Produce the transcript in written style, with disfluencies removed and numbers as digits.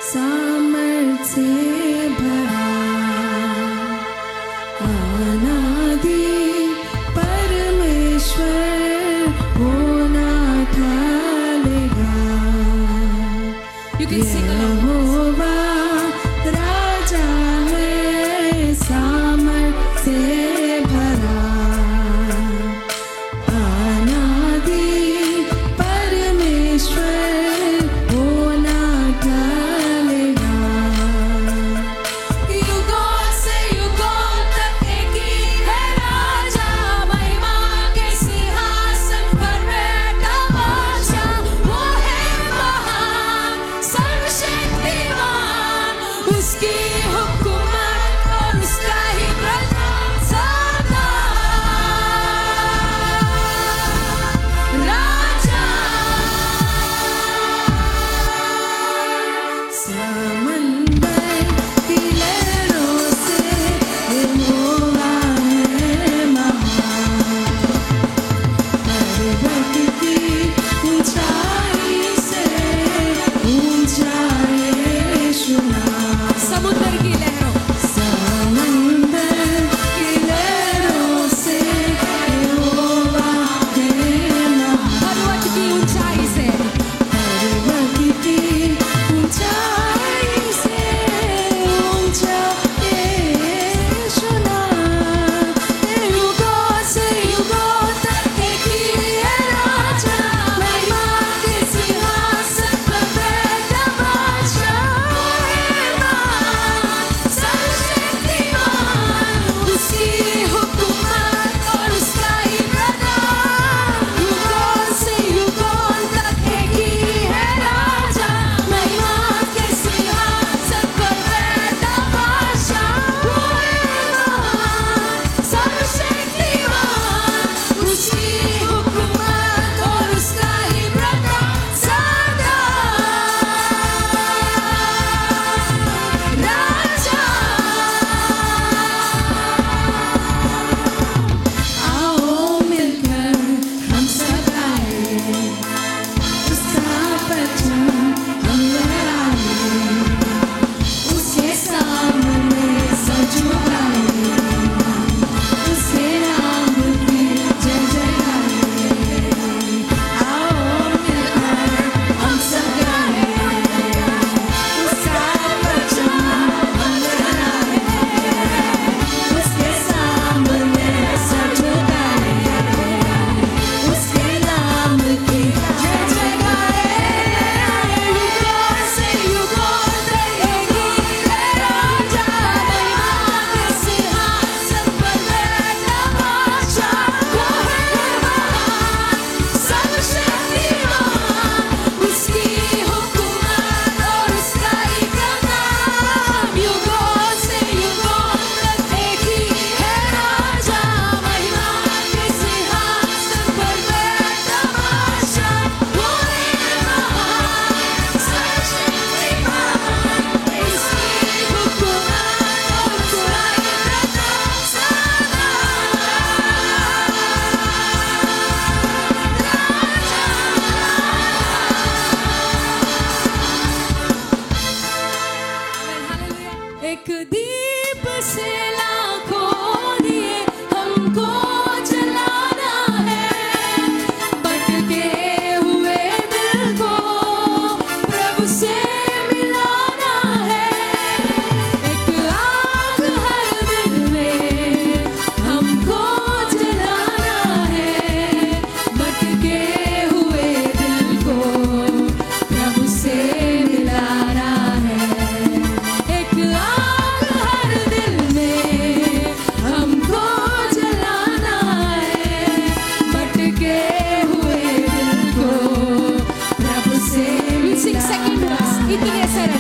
सामर्थ्य भरा अनादि परमेश्वर होना ठालेगा। यहोवा राजा है सामर्थ्य भरा अनादि परमेश्वर होना ठालेगा। युगों से युगों तक एक ही है राजा, महिमा के सिंहासन पर बैठा बादशाह। वो है महान सर्वशक्तिमान, उसकी हुकूमत और उसका ही प्रताप सदा। राजा समंदर की लहरों से यहोवा है महान, पर्वत की ऊंचाई से ऊंचा यीशु नाम। समुद्र की लहरों की लहरों से यहोवा है महान, पर्वत की ऊंचाई से ऊंचा यीशु नाम। युगों से युगों तक एक ही है राजा, महिमा के सिंहासन पर बैठा बादशाह। वो है महान सर्वशक्तिमान, उसकी हुकूमत और उसका ही प्रताप। युगों से युगों तक एक ही है राजा, महिमा के सिंहासन पर बैठा बादशाह। वो है महान सर्वशक्तिमान, उसकी हुकूमत और उसका ही प्रताप सदा। राजा आओ मिलकर हम सब गाएं, उसका परचम हम लहराएं, उसके सामने सर झुकाएं, उसके नाम की जय जयकारें। आओ मिलकर हम सब गाएं, उसका परचम हम लहराएं, उसके सामने सर झुकाएं, उसके नाम की जय जयकारें। युगों से युगों तक एक ही है राजा, महिमा के सिंहासन पर बैठा बादशाह। वो है महान सर्वशक्तिमान, उसकी हुकूमत और उसका ही प्रताप। युगों से युगों तक एक ही है राजा, महिमा के सिंहासन पर बैठा बादशाह। वो है महान सर्वशक्तिमान, उसकी हुकूमत और उसका ही प्रताप सदा। एक दीप से लाखों दिए हमको जलाना है, भटके हुए दिल को प्रभु से मिलाना है। एक आग हर दिल में हमको जलाना है, भटके हुए दिल को प्रभु से मिलाना है। एक आग हर दिल में हमको जलाना है, भटके हुए दिल को प्रभु से मिलाना है।